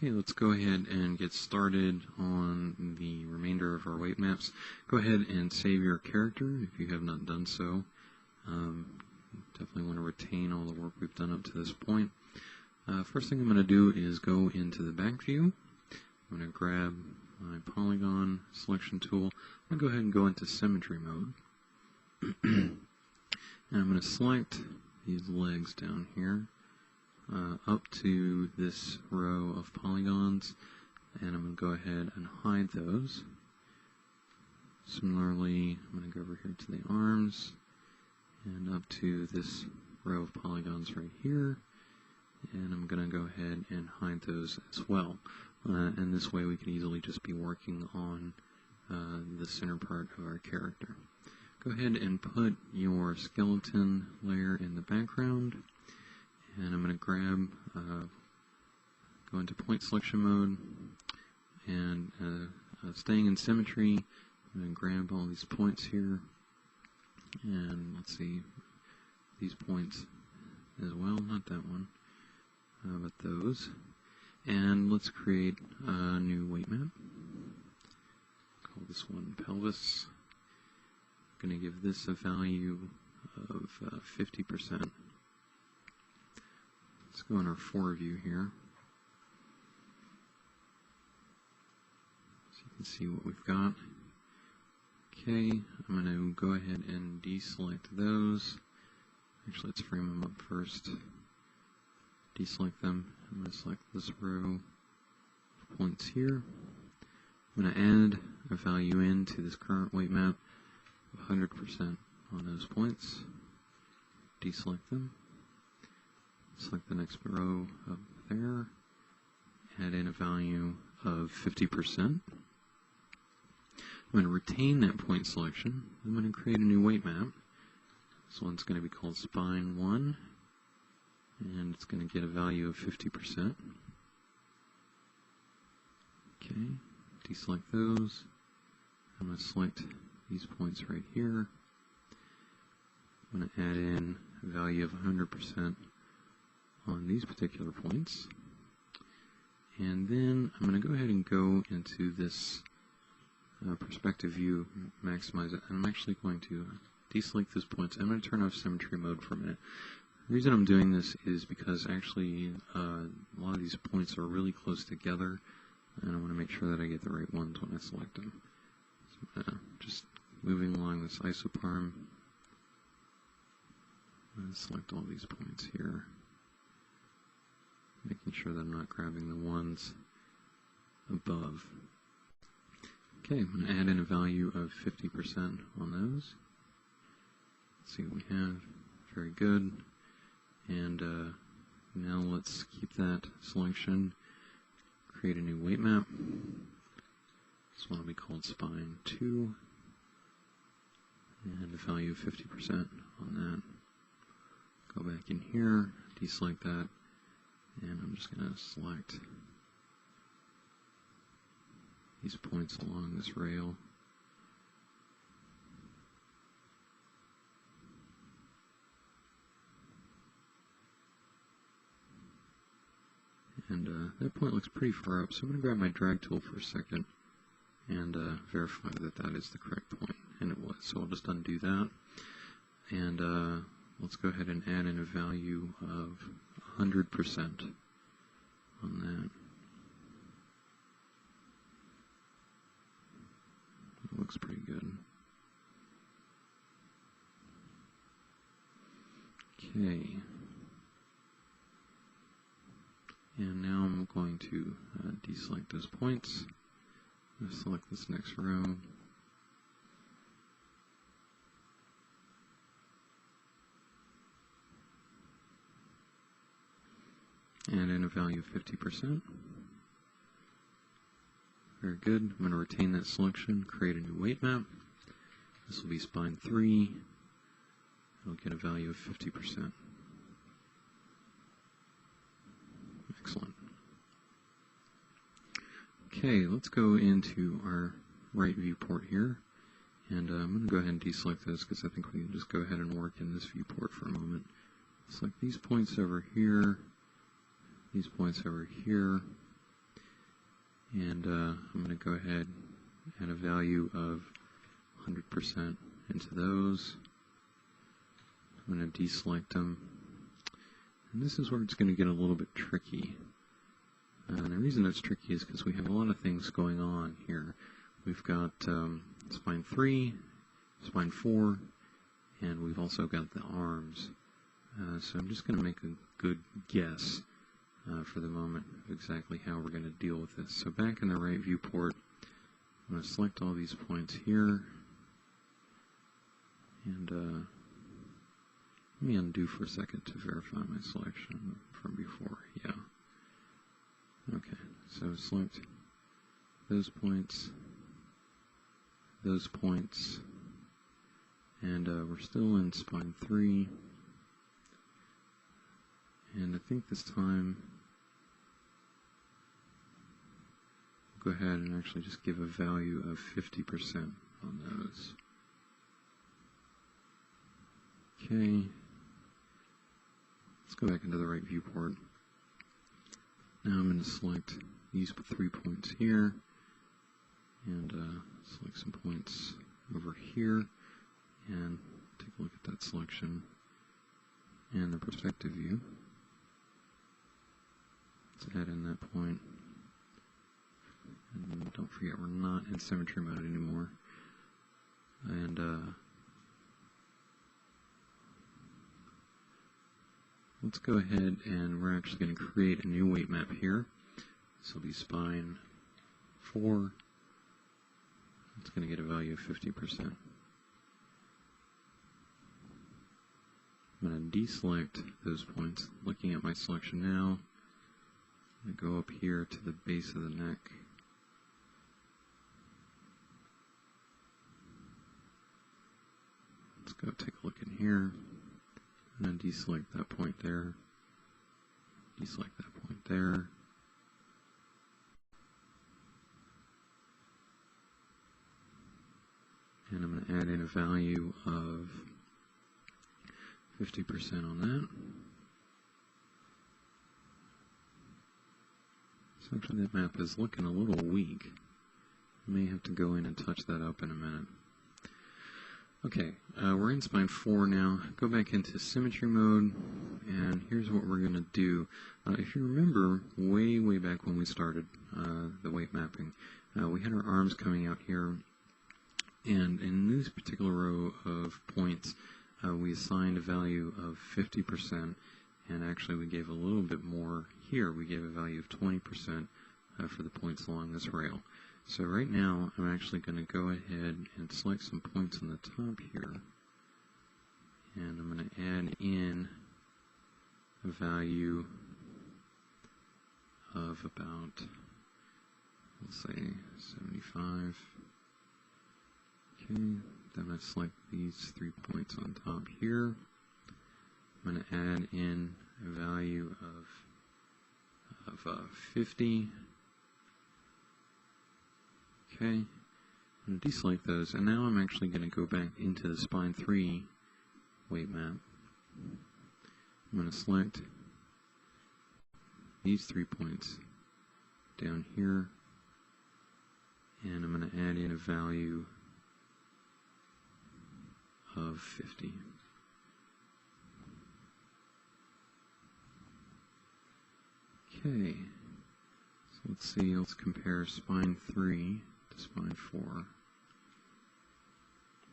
Okay, let's go ahead and get started on the remainder of our weight maps. Go ahead and save your character if you have not done so. Definitely want to retain all the work we've done up to this point. First thing I'm going to do is go into the back view. I'm going to grab my polygon selection tool. I'm going to go ahead and go into symmetry mode. And I'm going to select these legs down here up to this row of polygons, and I'm going to go ahead and hide those. Similarly, I'm going to go over here to the arms and up to this row of polygons right here, and I'm going to go ahead and hide those as well. And this way we can easily just be working on the center part of our character. Go ahead and put your skeleton layer in the background, and I'm going to grab, go into point selection mode, and staying in symmetry, I'm going to grab all these points here, and let's see, these points as well, not that one, but those. And let's create a new weight map. Call this one pelvis. I'm going to give this a value of 50%. Let's go in our 4 view here. So you can see what we've got. Okay, I'm going to go ahead and deselect those. Actually, let's frame them up first. Deselect them. I'm going to select this row of points here. I'm going to add a value into this current weight map of 100% on those points. Deselect them. Select the next row up there. Add in a value of 50%. I'm going to retain that point selection. I'm going to create a new weight map. This one's going to be called spine 1. And it's going to get a value of 50%. Okay, deselect those. I'm going to select these points right here. I'm going to add in a value of 100% on these particular points. And then I'm going to go ahead and go into this perspective view, maximize it. And I'm actually going to deselect those points. I'm going to turn off symmetry mode for a minute. The reason I'm doing this is because actually a lot of these points are really close together, and I want to make sure that I get the right ones when I select them. So, just moving along this isoparm, and select all these points here, making sure that I'm not grabbing the ones above. Okay, I'm going to add in a value of 50% on those. Let's see what we have. Very good. And now let's keep that selection, create a new weight map. This one will be called spine 2, and a value of 50% on that. Go back in here, deselect that, and I'm just going to select these points along this rail. And that point looks pretty far up, so I'm going to grab my drag tool for a second and verify that that is the correct point, and it was. So I'll just undo that, and let's go ahead and add in a value of 100% on that. That looks pretty good. Okay. And now I'm going to deselect those points. I'm going to select this next row. Add in a value of 50%. Very good. I'm going to retain that selection, create a new weight map. This will be spine 3. It'll get a value of 50%. Excellent. Okay, let's go into our right viewport here, and I'm going to go ahead and deselect this because I think we can just go ahead and work in this viewport for a moment. Select these points over here, these points over here, And I'm going to go ahead and add a value of 100% into those. I'm going to deselect them. And this is where it's going to get a little bit tricky. And the reason it's tricky is because we have a lot of things going on here. We've got spine 3, spine 4, and we've also got the arms. So I'm just going to make a good guess for the moment of exactly how we're going to deal with this. So back in the right viewport, I'm going to select all these points here. And let me undo for a second to verify my selection from before. Yeah. Okay, so select those points, and we're still in spine 3. And I think this time, we'll go ahead and actually just give a value of 50% on those. Okay, let's go back into the right viewport. Now I'm going to select these 3 points here, and select some points over here, and take a look at that selection and the perspective view. Let's add in that point. And don't forget, we're not in symmetry mode anymore. And let's go ahead and we're actually going to create a new weight map here. This will be spine 4. It's going to get a value of 50%. I'm going to deselect those points. Looking at my selection now, I'm going to go up here to the base of the neck. Let's go take a look in here. And then deselect that point there, deselect that point there. And I'm going to add in a value of 50% on that. So actually that map is looking a little weak. I may have to go in and touch that up in a minute. Okay, we're in spine 4 now. Go back into symmetry mode, and here's what we're going to do. If you remember, way back when we started the weight mapping, we had our arms coming out here, and in this particular row of points, we assigned a value of 50%, and actually we gave a little bit more here. We gave a value of 20% for the points along this rail. So right now, I'm actually going to go ahead and select some points on the top here, and I'm going to add in a value of about, let's say, 75. Okay, then I'm going to select these 3 points on top here. I'm going to add in a value of 50. Okay, I'm going to deselect those, and now I'm actually going to go back into the spine 3 weight map. I'm going to select these 3 points down here, and I'm going to add in a value of 50. Okay, so let's see, let's compare spine 3 to spine 4.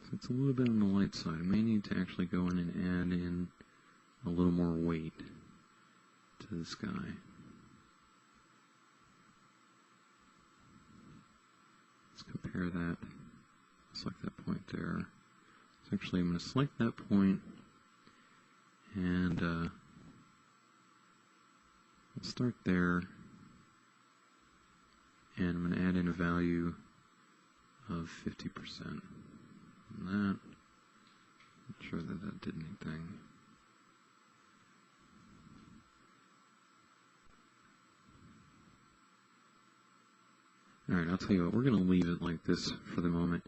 So it's a little bit on the light side. I may need to actually go in and add in a little more weight to this guy. Let's compare that. Select that point there. So actually I'm going to select that point, and we'll start there, and I'm going to add in a value of 50% on that. Make sure that that did anything. Alright, I'll tell you what, we're going to leave it like this for the moment.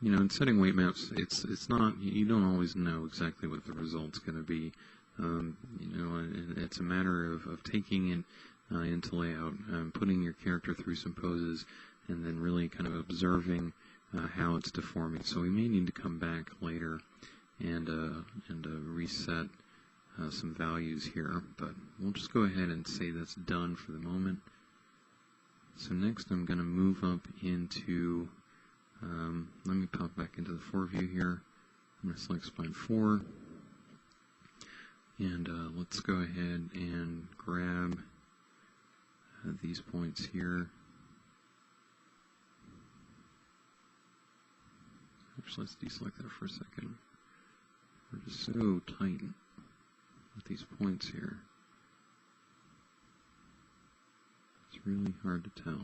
You know, in setting weight maps, it's not, you don't always know exactly what the result's going to be. You know, and it's a matter of taking into layout, putting your character through some poses, and then really kind of observing how it's deforming. So we may need to come back later and reset some values here, but we'll just go ahead and say that's done for the moment. So next I'm going to move up into, let me pop back into the 4 view here. I'm going to select spline 4, and let's go ahead and grab these points here. Actually, let's deselect that for a second. We're just so tight with these points here. It's really hard to tell.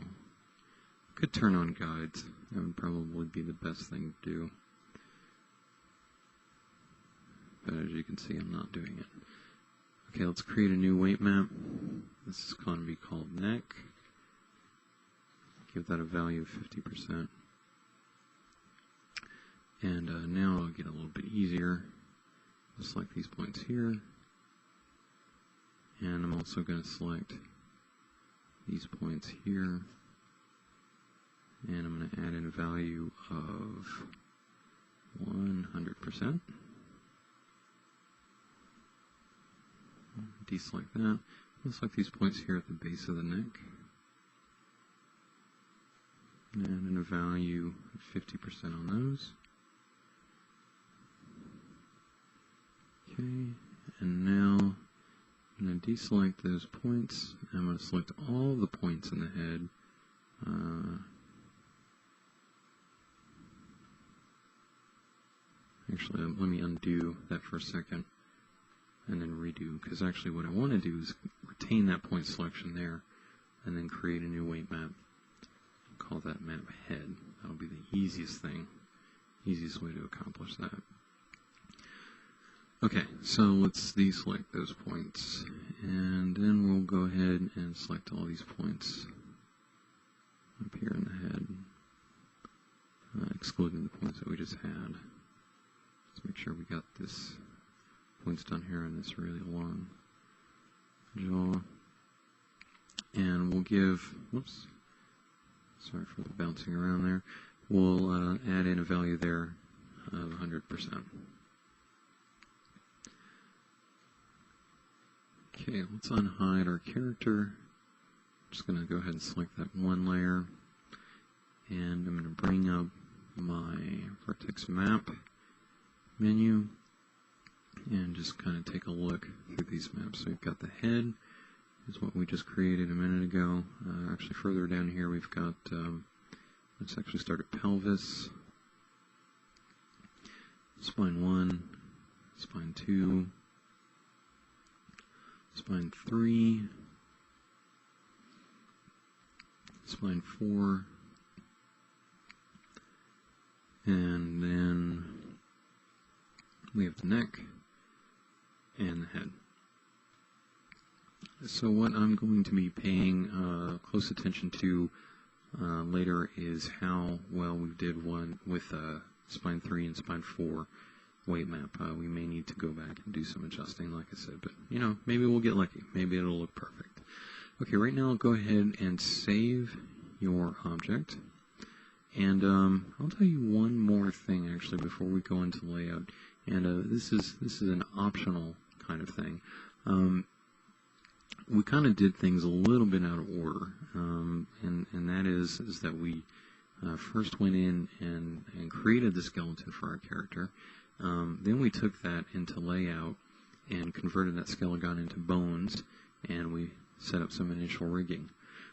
Could turn on guides. That would probably be the best thing to do. But as you can see, I'm not doing it. Okay, let's create a new weight map. This is going to be called neck. Give that a value of 50%. And now it'll get a little bit easier. I'll select these points here. And I'm also going to select these points here. And I'm going to add in a value of 100%. Deselect that. I'll select these points here at the base of the neck. And add in a value of 50% on those. Okay, and now I'm going to deselect those points. I'm going to select all the points in the head. Actually, let me undo that for a second and then redo, because actually what I want to do is retain that point selection there and then create a new weight map. Call that map head. That'll be the easiest thing, easiest way to accomplish that. Okay, so let's deselect those points, and then we'll go ahead and select all these points up here in the head, excluding the points that we just had. Let's make sure we got this points down here in this really long jaw, and we'll give, whoops, sorry for the bouncing around there, we'll add in a value there of 100%. Okay, let's unhide our character. I'm just going to go ahead and select that one layer, and I'm going to bring up my vertex map menu and just kind of take a look through these maps. So we've got the head, is what we just created a minute ago. Actually, further down here we've got, let's actually start at pelvis, spine 1, spine 2, spine 3, spine 4, and then we have the neck and the head. So what I'm going to be paying close attention to later is how well we did one with spine 3 and spine 4 weight map. We may need to go back and do some adjusting, like I said, but you know, maybe we'll get lucky. Maybe it'll look perfect. Okay, right now I'll go ahead and save your object. And I'll tell you one more thing actually before we go into layout. And this is an optional kind of thing. We kind of did things a little bit out of order, and that is that we first went in and created the skeleton for our character. Then we took that into layout and converted that skeleton into bones, and we set up some initial rigging.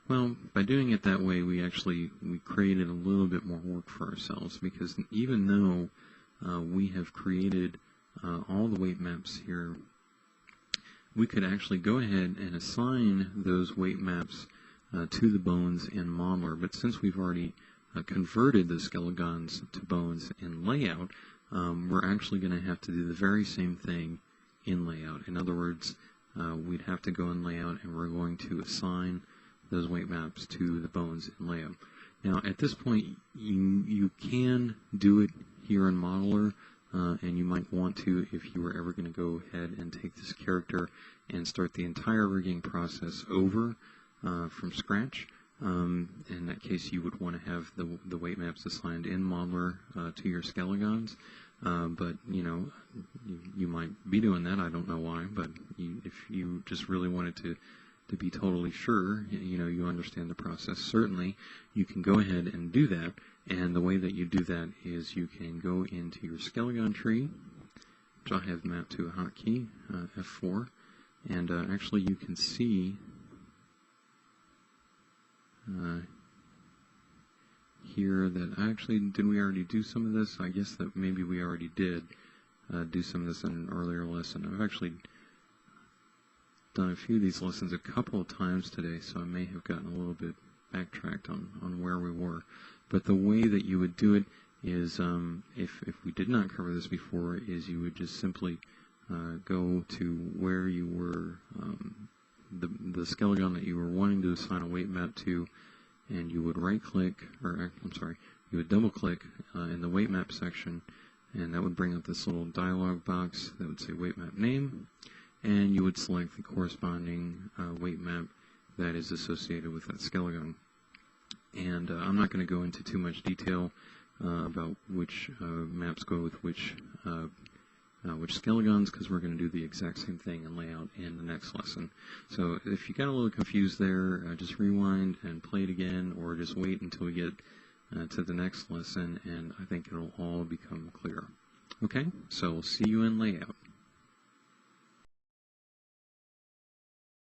Well, by doing it that way, we created a little bit more work for ourselves, because even though we have created all the weight maps here, we could actually go ahead and assign those weight maps to the bones in Modeler. But since we've already converted the skeletons to bones in layout, we're actually going to have to do the very same thing in layout. In other words, we'd have to go in layout, and we're going to assign those weight maps to the bones in layout. Now, at this point, you can do it here in Modeler, and you might want to if you were ever going to go ahead and take this character and start the entire rigging process over. from scratch. In that case, you would want to have the weight maps assigned in Modeler to your skelegons. But you might be doing that. I don't know why, but if you just really wanted to be totally sure, you understand the process, certainly you can go ahead and do that. And the way that you do that is you can go into your skelegon tree, which I have mapped to a hotkey, F4, and actually you can see here that did we already do some of this? I guess that maybe we already did do some of this in an earlier lesson. I've actually done a few of these lessons a couple of times today, so I may have gotten a little bit backtracked on where we were. But the way that you would do it is, if we did not cover this before, is you would just simply go to where you were, the skelegon that you were wanting to assign a weight map to, and you would right-click, or I'm sorry, you would double-click in the weight map section, and that would bring up this little dialog box that would say weight map name, and you would select the corresponding weight map that is associated with that skelegon. And I'm not going to go into too much detail about which maps go with which skelegons, because we're going to do the exact same thing and layout in the next lesson. So if you got a little confused there, just rewind and play it again, or just wait until we get to the next lesson, and I think it'll all become clear. Okay, so we'll see you in layout.